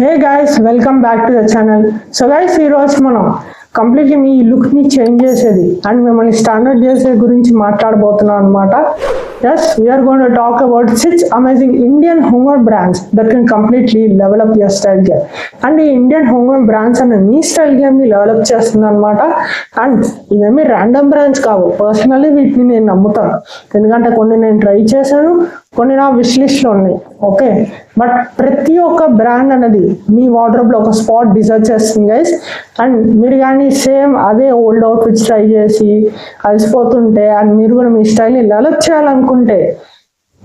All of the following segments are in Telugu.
Hey guys, welcome back to the channel. So guys, ఈ రోజు మనం కంప్లీట్లీ మీ లుక్ ని చేంజ్ చేసేది అండ్ మిమ్మల్ని స్టాండర్డ్ చేసే గురించి మాట్లాడబోతున్నాం అనమాట. Yes, we are going to talk about 6 amazing Indian homeware brands that can completely level up your style game. And ఈ ఇండియన్ homeware brands అనే మీ స్టైల్ గేమ్ ని డెవలప్ చేస్తుంది అనమాట. అండ్ ఇవేమి ర్యాండమ్ బ్రాండ్స్ కావు, పర్సనల్లీ వీటిని నేను నమ్ముతాను. ఎందుకంటే కొన్ని నేను ట్రై చేశాను, కొన్ని నా విష్ లిస్ట్ లో ఉన్నాయి. ఓకే, బట్ ప్రతి ఒక్క బ్రాండ్ అనేది మీ వార్డ్రోబ్ లో ఒక స్పాట్ డిజర్వ్ చేస్తుంది గైస్. అండ్ మీరు కానీ సేమ్ అదే ఓల్డ్ అవుట్ఫిట్స్ ట్రై చేసి అలసిపోతుంటే అండ్ మీరు కూడా మీ స్టైల్ని డెవలప్ చేయాలనుకుంటే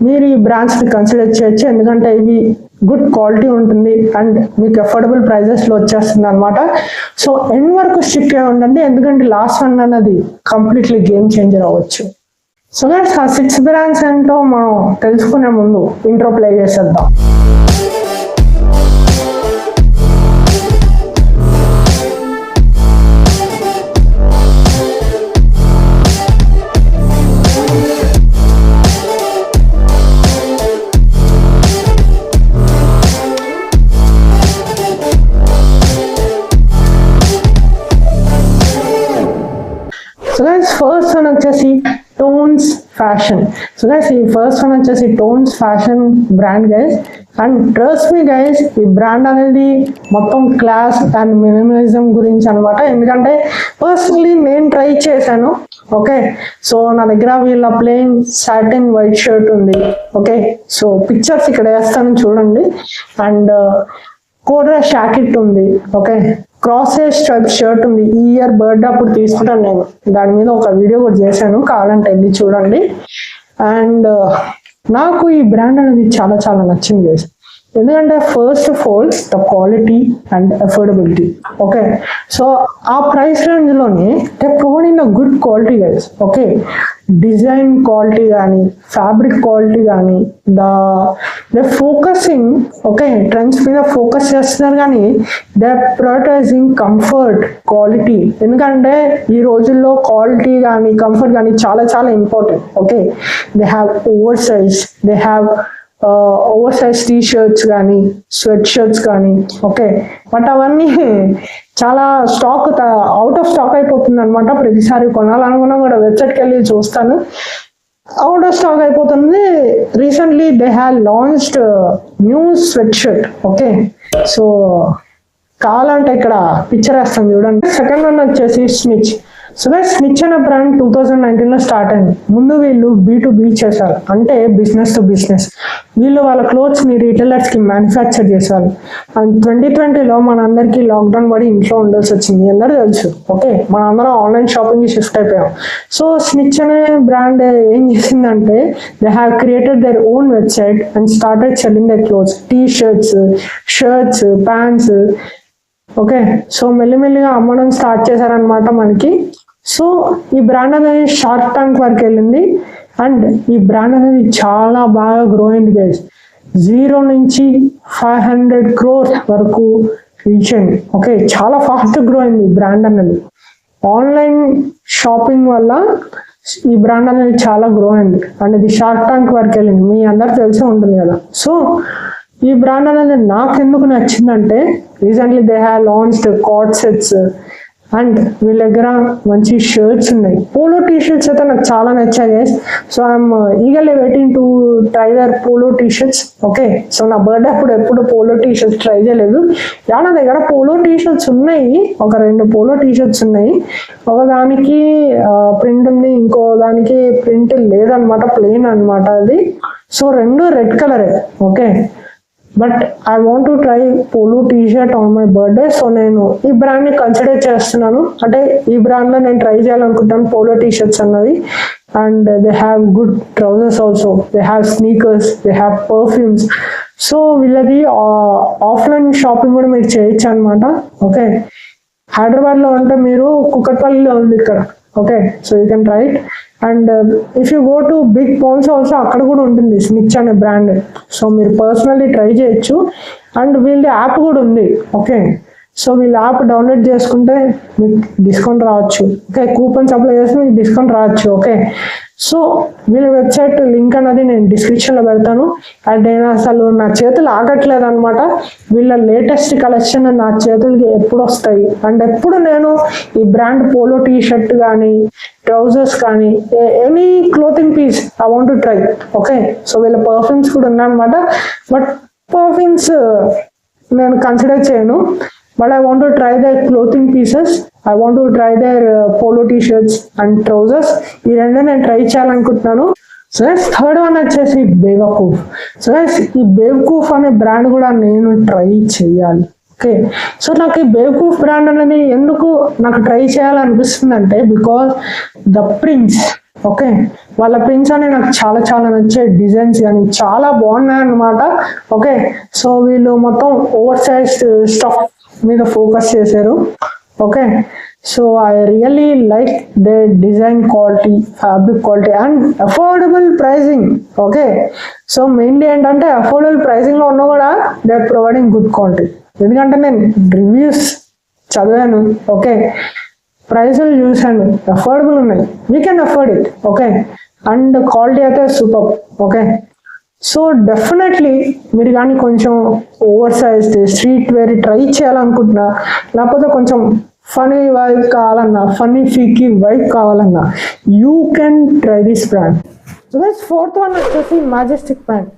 మీరు ఈ బ్రాండ్స్ ని కన్సిడర్ చేయొచ్చు. ఎందుకంటే ఇవి గుడ్ క్వాలిటీ ఉంటుంది అండ్ మీకు అఫోర్డబుల్ ప్రైజెస్ లో వచ్చేస్తుంది అనమాట. సో ఎండ్ వరకు స్టిక్ అయి ఉండండి, ఎందుకంటే లాస్ట్ వన్ అన్నది కంప్లీట్లీ గేమ్ చేంజర్ అవ్వచ్చు. సో గైస్, ఆ 6 బ్రాండ్స్ ఏంటో మనం తెలుసుకునే ముందు ఇంట్రో ప్లే చేసేద్దాం. సో గైస్, ఫస్ట్ వన్ వచ్చేసి టోన్స్ ఫ్యాషన్. సో గైస్, ఈ ఫస్ట్ వన్ వచ్చేసి tones fashion brand guys. And trust me guys, ఈ బ్రాండ్ అనేది మొత్తం క్లాస్ అండ్ మినిమలిజం గురించి అనమాట. ఎందుకంటే పర్సనలీ నేను ట్రై చేశాను. ఓకే, సో నా దగ్గర వీళ్ళ ప్లెయిన్ సాటిన్ వైట్ షర్ట్ ఉంది. ఓకే, సో పిక్చర్స్ ఇక్కడ వేస్తాను చూడండి. అండ్ కోడ్రా షాకెట్ ఉంది. ఓకే, క్రాస్ స్ట్రైప్ షర్ట్ ఉంది. ఈ ఇయర్ బర్త్డే అప్పుడు తీసుకుంటాను నేను, దాని మీద ఒక వీడియో కూడా చేశాను, కావాలంటే ఇది చూడండి. అండ్ నాకు ఈ బ్రాండ్ అనేది చాలా చాలా నచ్చింది గైస్. ఎందుకంటే first of all the quality and affordability. Okay, so ఆ ప్రైస్ రేంజ్ లోని they providing the good quality guys. Okay, design quality కానీ ఫ్యాబ్రిక్ క్వాలిటీ కానీ దే ఫోకసింగ్, ఓకే, ట్రెండ్స్ మీద ఫోకస్ చేస్తున్నారు కానీ దే ప్రయారిటైజింగ్ కంఫర్ట్ క్వాలిటీ. ఎందుకంటే ఈ రోజుల్లో క్వాలిటీ కానీ కంఫర్ట్ కానీ చాలా చాలా important. Okay, they have over size, they have over size T shirts కానీ స్వెట్ షర్ట్స్ కానీ. ఓకే, బట్ అవన్నీ చాలా స్టాక్ అవుట్ ఆఫ్ స్టాక్ అయిపోతుంది అనమాట. ప్రతిసారి కొనాలనుకున్నా కూడా వెబ్సైట్కి వెళ్ళి చూస్తాను, అవుట్ ఆఫ్ స్టాక్ అయిపోతుంది. Recently they have launched new sweat shirt. Okay, so కావాలంటే ఇక్కడ పిక్చర్ వేస్తాను చూడండి. సెకండ్ వన్ వచ్చేసి స్నిచ్. సో గైస్, స్నిచ్ అనే బ్రాండ్ 2019 లో స్టార్ట్ అయింది. ముందు వీళ్ళు B2B చేశారు, అంటే బిజినెస్ టు బిజినెస్. వీళ్ళు వాళ్ళ క్లోత్స్ ని రీటైలర్స్ కి మ్యానుఫ్యాక్చర్ చేశారు. అండ్ 2020లో మనందరికీ లాక్డౌన్ పడి ఇంట్లో ఉండాల్సి వచ్చింది, అందరూ తెలుసు. ఓకే, మనందరం ఆన్లైన్ షాపింగ్ కి షిఫ్ట్ అయిపోయాం. సో స్నిచ్ అనే బ్రాండ్ ఏం చేసిందంటే they have created their own website and started selling there clothes, T shirts, pants. Okay, so మెల్లిమెల్లిగా అమ్మడం స్టార్ట్ చేశారనమాట మనకి. సో ఈ బ్రాండ్ అనేది షార్క్ ట్యాంక్ వరకు వెళ్ళింది అండ్ ఈ బ్రాండ్ అనేది చాలా బాగా గ్రో అయింది గైస్. 0 నుంచి 500 crores వరకు రీచ్ అయింది. ఓకే, చాలా ఫాస్ట్ గ్రో అయింది ఈ బ్రాండ్ అనేది. ఆన్లైన్ షాపింగ్ వల్ల ఈ బ్రాండ్ అనేది చాలా గ్రో అయింది అండ్ ఇది షార్క్ ట్యాంక్ వరకు వెళ్ళింది, మీ అందరు తెలిసే ఉంటుంది కదా. సో ఈ బ్రాండ్ అనేది నాకు ఎందుకు నచ్చిందంటే recently they have launched card sets and వీళ్ళ దగ్గర మంచి షర్ట్స్ ఉన్నాయి. పోలో టీ షర్ట్స్ అయితే నాకు చాలా నచ్చాయి guys. So I'm eagerly waiting to try their polo T shirts. Okay, so నా బర్త్డే అప్పుడు ఎప్పుడు పోలో టీ షర్ట్స్ ట్రై చేయలేదు. నా దగ్గర పోలో టీ షర్ట్స్ ఉన్నాయి, ఒక 2 పోలో టీ షర్ట్స్ ఉన్నాయి. ఒకదానికి ప్రింట్ ఉంది, ఇంకో దానికి ప్రింట్ లేదనమాట, ప్లెయిన్ అనమాట అది. సో 2 రెడ్ కలరే. Okay, but I want to try polo T shirt on my birthday. So నేను ఈ బ్రాండ్ ని కన్సిడర్ చేస్తున్నాను, అంటే ఈ బ్రాండ్ లో నేను ట్రై చేయాలనుకుంటాను పోలో టీ షర్ట్స్ అన్నది. And they have good trousers also, they have sneakers, they have perfumes. So వీళ్ళది ఆఫ్లైన్ షాపింగ్ కూడా మీరు చేయొచ్చు అనమాట. ఓకే, హైదరాబాద్ లో అంటే మీరు కుకట్పల్లిలో ఉంది ఇక్కడ. Okay, so you can try it. And if you go to big malls also అక్కడ కూడా ఉంటుంది స్నిచ్ అనే బ్రాండ్. సో మీరు పర్సనల్లీ ట్రై చేయొచ్చు. అండ్ వీళ్ళది యాప్ కూడా ఉంది. ఓకే, సో వీళ్ళ యాప్ డౌన్లోడ్ చేసుకుంటే మీకు డిస్కౌంట్ రావచ్చు. ఓకే, కూపన్స్ అప్లై చేస్తే మీకు డిస్కౌంట్ రావచ్చు. ఓకే, సో వీళ్ళ వెబ్సైట్ లింక్ అనేది నేను డిస్క్రిప్షన్లో పెడతాను. అండ్ నేను అసలు నా చేతులు ఆగట్లేదు అనమాట. వీళ్ళ లేటెస్ట్ కలెక్షన్ నా చేతులకి ఎప్పుడు వస్తాయి అండ్ ఎప్పుడు నేను ఈ బ్రాండ్ పోలో టీ షర్ట్ కానీ ట్రౌజర్స్ కానీ any clothing peace I want to try. Okay, so వీళ్ళ పర్ఫ్యూమ్స్ కూడా ఉన్నాయన్నమాట. బట్ పర్ఫ్యూమ్స్ నేను కన్సిడర్ చేయను. But I want to try their clothing pieces. I want to try their polo t-shirts and trousers. ఈ రెండు నేను ట్రై చేయాలనుకుంటున్నాను. సో థర్డ్ వన్ వచ్చేసి బేవకూఫ్. సో ఈ బేవకూఫ్ అనే బ్రాండ్ కూడా నేను ట్రై చేయాలి. ఓకే, సో నాకు ఈ బేవకూఫ్ బ్రాండ్ అనేది ఎందుకు నాకు ట్రై చేయాలనిపిస్తుంది అంటే బికాస్ ద ప్రింట్స్. ఓకే, వాళ్ళ ప్రింట్స్ అని నాకు చాలా చాలా నచ్చే, డిజైన్స్ కానీ చాలా బాగున్నాయి అన్నమాట. ఓకే, సో వీళ్ళు మొత్తం ఓవర్ సైజ్డ్ స్టఫ్ మీద ఫోకస్ చేశారు. Okay, so I really like the design quality, fabric quality and affordable pricing. Okay, so mainly ఏంటంటే అఫోర్డబుల్ ప్రైజింగ్ లో ఉన్నా కూడా దే ప్రొవైడింగ్ గుడ్ క్వాలిటీ. ఎందుకంటే నేను రివ్యూస్ చదివాను. ఓకే, ప్రైజులు చూసాను, అఫోర్డబుల్ ఉన్నాయి, we can afford it. Okay, and quality అయితే సూపర్. ఓకే, సో డెఫినెట్లీ మీరు కానీ కొంచెం oversized streetwear try చేయాలనుకుంటున్నా, లేకపోతే కొంచెం ఫనీ వైబ్ కావాలన్నా, ఫనీ ఫీకీ వైబ్ కావాలన్నా, you can try this brand. So guys fourth one వచ్చేసి మాజెస్టిక్ బ్రాండ్.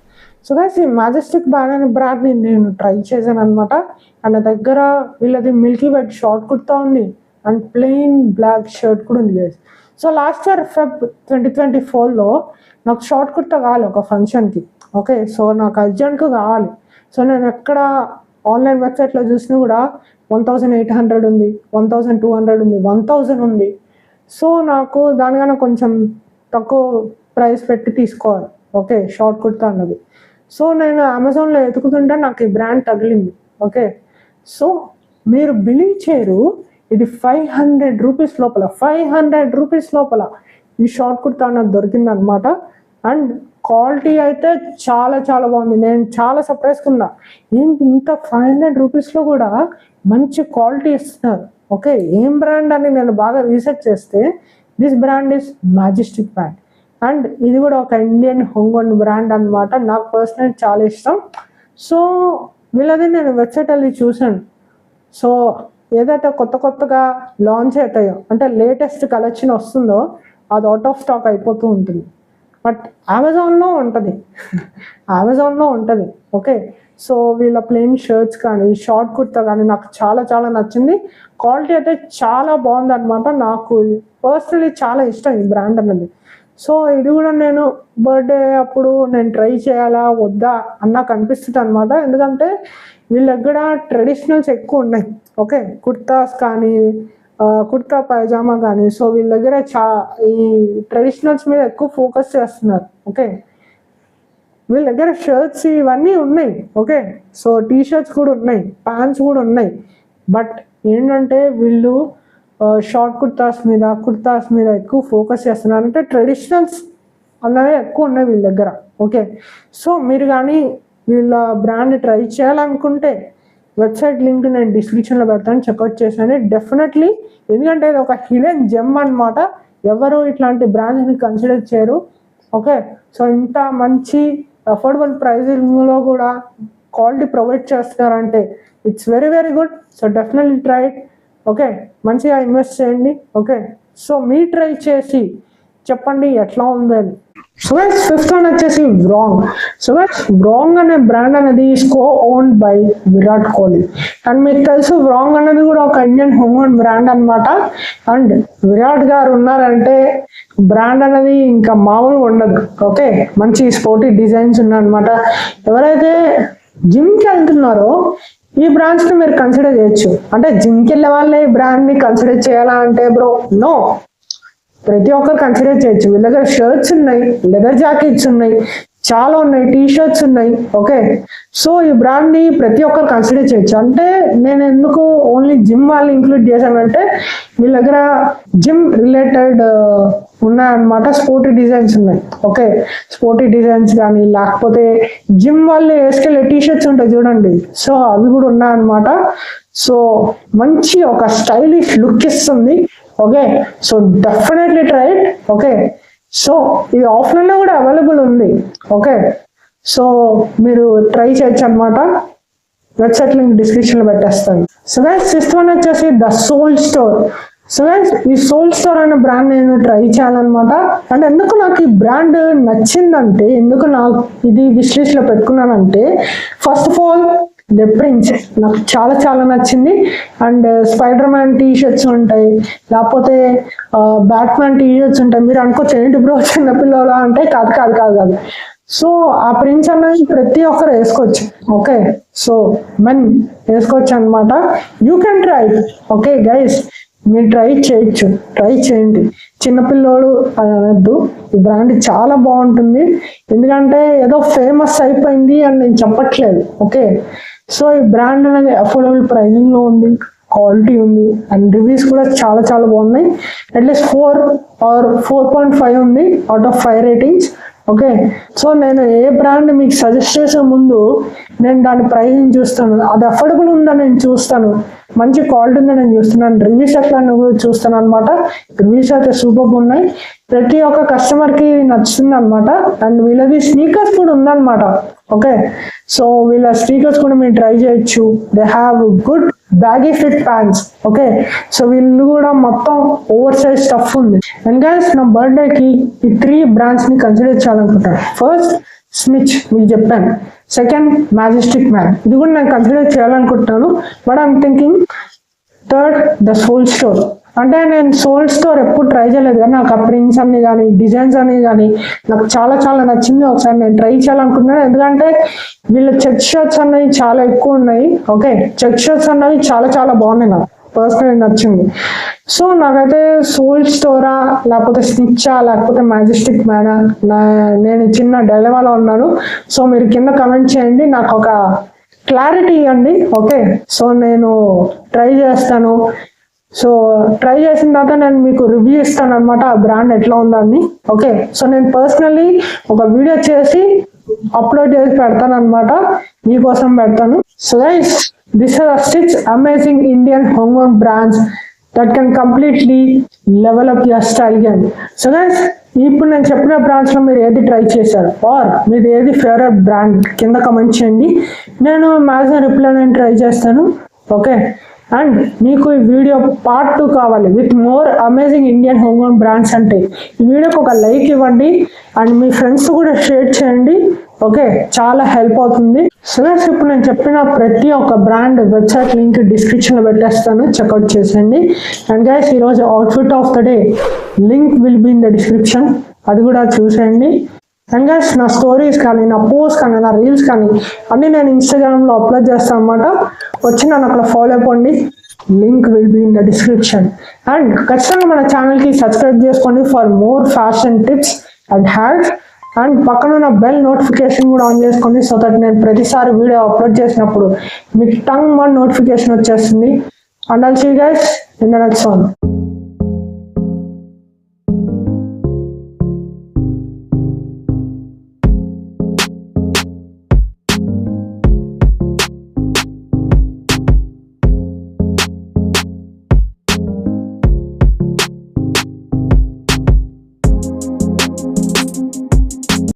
సో గైస్ ఈ మాజెస్టిక్ బ్రాండ్ అనే బ్రాండ్ని నేను ట్రై చేశాను అనమాట. అండ్ నా దగ్గర వీళ్ళది మిల్కీ వైట్ షార్ట్ కుర్తా ఉంది అండ్ ప్లెయిన్ బ్లాక్ షర్ట్ కూడా ఉంది guys. So last year Feb 2024లో నాకు షార్ట్ కుర్తా కావాలి ఒక ఫంక్షన్కి. ఓకే, సో నాకు అర్జెంట్గా కావాలి. సో నేను ఎక్కడ ఆన్లైన్ వెబ్సైట్లో చూసినా కూడా 1800 ఉంది, 1200 ఉంది, 1000 ఉంది. సో నాకు దానికన్నా కొంచెం తక్కువ ప్రైస్ పెట్టి తీసుకోవాలి. ఓకే, షార్ట్ కుర్తా అన్నది. సో నేను అమెజాన్లో ఎతుకుతుంటే నాకు ఈ బ్రాండ్ తగిలింది. ఓకే, సో మీరు బిలీవ్ చేయరు, ఇది 500 రూపీస్ లోపల, 500 రూపీస్ లోపల ఈ షార్ట్ కుర్తా అన్నది దొరికింది అనమాట. అండ్ క్వాలిటీ అయితే చాలా చాలా బాగుంది. నేను చాలా సర్ప్రైజ్గా ఉన్నా, ఏంటి ఇంత 500 రూపీస్లో కూడా మంచి క్వాలిటీ ఇస్తున్నారు. ఓకే, ఏం బ్రాండ్ అని నేను బాగా రీసెర్చ్ చేస్తే this brand is majestic brand. And ఇది కూడా ఒక ఇండియన్ హోంగోన్ బ్రాండ్ అనమాట. నాకు పర్సనల్ చాలా ఇష్టం. సో వీళ్ళది నేను వెబ్సైట్ వెళ్ళి చూశాను. సో ఏదైతే కొత్తగా లాంచ్ అవుతాయో, అంటే లేటెస్ట్ కలెక్షన్ వస్తుందో అది అవుట్ ఆఫ్ స్టాక్ అయిపోతూ ఉంటుంది. బట్ అమెజాన్లో ఉంటుంది. ఓకే, సో వీళ్ళ ప్లెయిన్ షర్ట్స్ కానీ షార్ట్ కుర్తా కానీ నాకు చాలా చాలా నచ్చింది. క్వాలిటీ అయితే చాలా బాగుంది అనమాట. నాకు పర్సనలీ చాలా ఇష్టం ఈ బ్రాండ్ అన్నది. సో ఇది కూడా నేను బర్త్డే అప్పుడు నేను ట్రై చేయాలా వద్దా నాకు అనిపిస్తుంది అనమాట. ఎందుకంటే వీళ్ళ దగ్గర ట్రెడిషనల్స్ ఎక్కువ ఉన్నాయి. ఓకే, కుర్తాస్ కానీ కుర్తా పైజామా కానీ. సో వీళ్ళ దగ్గర ఈ ట్రెడిషనల్స్ మీద ఎక్కువ ఫోకస్ చేస్తున్నారు. ఓకే, వీళ్ళ దగ్గర షర్ట్స్ ఇవన్నీ ఉన్నాయి. ఓకే, సో టీ షర్ట్స్ కూడా ఉన్నాయి, ప్యాంట్స్ కూడా ఉన్నాయి. బట్ ఏంటంటే వీళ్ళు షార్ట్ కుర్తాస్ మీద ఎక్కువ ఫోకస్ చేస్తున్నారు. అంటే ట్రెడిషనల్స్ అన్నవి ఎక్కువ ఉన్నాయి వీళ్ళ దగ్గర. ఓకే, సో మీరు కానీ వీళ్ళ బ్రాండ్ ట్రై చేయాలనుకుంటే వెబ్సైట్ లింక్ నేను డిస్క్రిప్షన్లో పెడతాను, చెక్అవుట్ చేశాను డెఫినెట్లీ. ఎందుకంటే ఇది ఒక హిడెన్ జెమ్ అనమాట. ఎవరు ఇట్లాంటి బ్రాండ్స్ని కన్సిడర్ చేయరు. ఓకే, సో ఇంత మంచి అఫోర్డబుల్ ప్రైజింగ్లో కూడా క్వాలిటీ ప్రొవైడ్ చేస్తున్నారంటే it's very very good. So definitely try it. Okay, మంచిగా ఇన్వెస్ట్ చేయండి. ఓకే, సో మీ ట్రై చేసి చెప్పండి ఎట్లా ఉందని. సో గైస్ ఫిఫ్త్ వన్ వచ్చేసి వ్రాంగ్. సో గైస్ వ్రాంగ్ అనే బ్రాండ్ అనేది co owned by Virat Kohli. And మీకు తెలుసు వ్రాంగ్ అనేది కూడా ఒక ఇండియన్ హోమ్ బ్రాండ్ అనమాట. అండ్ విరాట్ గారు ఉన్నారంటే బ్రాండ్ అనేది ఇంకా మామూలుగా ఉండదు. ఓకే, మంచి స్పోర్టీ డిజైన్స్ ఉన్నాయన్నమాట. ఎవరైతే జిమ్కి వెళ్తున్నారో ఈ బ్రాండ్స్ని మీరు కన్సిడర్ చేయొచ్చు. అంటే జిమ్కి వెళ్ళే వాళ్ళే ఈ బ్రాండ్ని కన్సిడర్ చేయాలా అంటే బ్రో నో, ప్రతి ఒక్కరు కన్సిడర్ చేయొచ్చు. వీళ్ళ దగ్గర షర్ట్స్ ఉన్నాయి, లెదర్ జాకెట్స్ ఉన్నాయి, చాలా ఉన్నాయి, టీ షర్ట్స్ ఉన్నాయి. ఓకే, సో ఈ బ్రాండ్ని ప్రతి ఒక్కరు కన్సిడర్ చేయొచ్చు. అంటే నేను ఎందుకు ఓన్లీ జిమ్ వాళ్ళు ఇంక్లూడ్ చేశానంటే వీళ్ళ దగ్గర జిమ్ రిలేటెడ్ ఉన్నాయన్నమాట, స్పోర్టీ డిజైన్స్ ఉన్నాయి. ఓకే, స్పోర్టీ డిజైన్స్ కానీ లేకపోతే జిమ్ వాళ్ళు వేసుకెళ్ళే టీ షర్ట్స్ ఉంటాయి చూడండి, సో అవి కూడా ఉన్నాయన్నమాట. సో మంచి ఒక స్టైలిష్ లుక్ ఇస్తుంది. Okay, so definitely try it. Okay, so ఇది ఆఫ్లైన్లో కూడా అవైలబుల్ ఉంది. ఓకే, సో మీరు ట్రై చేయొచ్చు అనమాట. వెబ్సైట్ లింక్ డిస్క్రిప్షన్లో పెట్టేస్తాను. సో గైస్, సిక్స్త్ వన్ వచ్చేసి the Soul Store. So guys, ఈ సోల్ స్టోర్ అనే బ్రాండ్ నేను ట్రై చేయాలన్నమాట. అండ్ ఎందుకు నాకు ఈ బ్రాండ్ నచ్చిందంటే, ఎందుకు నాకు ఇది విష్ లిస్ట్లో పెట్టుకున్నానంటే, first of all the prints నాకు చాలా చాలా నచ్చింది. And spider man t shirts ఉంటాయి, లేకపోతే బ్యాట్మ్యాన్ టీ షర్ట్స్ ఉంటాయి. మీరు అనుకోవచ్చు ఏంటి బ్రో చిన్నపిల్లలా అంటే, కాదు కాదు కాదు కాదు. సో ఆ ప్రింట్స్ అనేది ప్రతి ఒక్కరు వేసుకోవచ్చు. ఓకే, సో మెన్ వేసుకోవచ్చు అనమాట. You can try. Okay guys, మీరు ట్రై చేయొచ్చు, ట్రై చేయండి. చిన్నపిల్లోడు అని అనద్దు, ఈ బ్రాండ్ చాలా బాగుంటుంది. ఎందుకంటే ఏదో ఫేమస్ అయిపోయింది అని నేను చెప్పట్లేదు. ఓకే, సో ఈ బ్రాండ్ అనేది అఫోర్డబుల్ ప్రైజింగ్లో ఉంది, క్వాలిటీ ఉంది, అండ్ రివ్యూస్ కూడా చాలా చాలా బాగున్నాయి. అట్లీస్ట్ 4 or 4.5 ఉంది out of 5 ratings. Okay, so నేను ఏ బ్రాండ్ మీకు సజెస్ట్ చేసే ముందు నేను దాని ప్రైజింగ్ చూస్తాను, అది అఫోర్డబుల్ ఉందని నేను చూస్తాను, మంచి క్వాలిటీ ఉందని నేను చూస్తున్నాను, రివ్యూస్ ఎట్లా చూస్తాను అనమాట. రివ్యూస్ అయితే సూపర్ ఉన్నాయి, ప్రతి ఒక్క కస్టమర్కి నచ్చుతుంది అనమాట. అండ్ వీళ్ళది స్నీకర్స్ కూడా ఉందన్నమాట. ఓకే, సో వీళ్ళ స్నీకర్స్ కూడా మీరు ట్రై చేయొచ్చు. They have good baggy fit pants. Okay, so వీళ్ళు కూడా మొత్తం ఓవర్ సైజ్ స్టఫ్ ఉంది. అండ్ గైస్, నా బర్త్డేకి ఈ 3 బ్రాండ్స్ ని కన్సిడర్ చేయాలనుకుంటాను. ఫస్ట్ స్మిచ్ మీకు చెప్పాను, సెకండ్ మ్యాజెస్టిక్ మ్యాన్, ఇది కూడా నేను కన్సిడర్ చేయాలనుకుంటున్నాను. But I'm thinking third the Soul Store. అంటే నేను సోల్ స్టోర్ ఎప్పుడు ట్రై చేయలేదు, కానీ నాకు ఆ ప్రింట్స్ అన్ని కానీ డిజైన్స్ అన్ని కానీ నాకు చాలా చాలా నచ్చింది. ఒకసారి నేను ట్రై చేయాలనుకుంటున్నాను. ఎందుకంటే వీళ్ళ చెక్ షర్ట్స్ అన్నవి చాలా ఎక్కువ ఉన్నాయి. ఓకే, చెక్ షర్ట్స్ అన్నవి చాలా చాలా బాగున్నాయి, నాకు పర్సనల్ నచ్చింది. సో నాకైతే సోల్ స్టోరా, లేకపోతే స్నిచ్చా, లేకపోతే మ్యాజెస్టిక్ మ్యానా, నేను చిన్న డైలమాలో ఉన్నాను. సో మీరు కింద కమెంట్ చేయండి, నాకు ఒక క్లారిటీ ఇవ్వండి. ఓకే, సో నేను ట్రై చేస్తాను. సో ట్రై చేసిన తర్వాత నేను మీకు రివ్యూ ఇస్తాను అనమాట, ఆ బ్రాండ్ ఎట్లా ఉందని. ఓకే, సో నేను పర్సనలీ ఒక వీడియో చేసి అప్లోడ్ చేసి పెడతాను అనమాట, మీకోసం పెడతాను. So guys, these are 6 amazing Indian homegrown brands that can completely level up your style game. So guys, ఇప్పుడు నేను చెప్పిన బ్రాండ్స్ లో మీరు ఏది ట్రై చేశారు, ఆర్ మీది ఏది ఫేవరెట్ బ్రాండ్ కింద కమెంట్ చేయండి. నేను మ్యాక్సిమం రిప్లై నేను ట్రై చేస్తాను. ఓకే, అండ్ మీకు ఈ వీడియో పార్ట్ 2 కావాలి with more amazing Indian home brands అంటే ఈ వీడియోకి ఒక లైక్ ఇవ్వండి, అండ్ మీ ఫ్రెండ్స్ కూడా షేర్ చేయండి. ఓకే, చాలా హెల్ప్ అవుతుంది. సో గైస్, ఇప్పుడు నేను చెప్పిన ప్రతి ఒక్క బ్రాండ్ వెబ్సైట్ లింక్ డిస్క్రిప్షన్లో పెట్టేస్తాను, చెక్అవుట్ చేసేయండి. అండ్ గైస్, ఈరోజు outfit of the day link will be in the description, అది కూడా చూసేయండి. అండ్ గైస్, నా స్టోరీస్ కానీ, నా పోస్ట్ కానీ, నా రీల్స్ కానీ అన్నీ నేను ఇన్స్టాగ్రామ్లో అప్లోడ్ చేస్తాను అనమాట. వచ్చి నన్ను అక్కడ ఫాలో అయిపోండి, link will be in the description. And ఖచ్చితంగా మన ఛానల్కి సబ్స్క్రైబ్ చేసుకోండి for more fashion tips and hacks. And పక్కన ఉన్న బెల్ నోటిఫికేషన్ కూడా ఆన్ చేసుకోండి, సో దట్ నేను ప్రతిసారి వీడియో అప్లోడ్ చేసినప్పుడు మీకు టంగ్ నోటిఫికేషన్ వచ్చేస్తుంది. And all see you guys in the next one.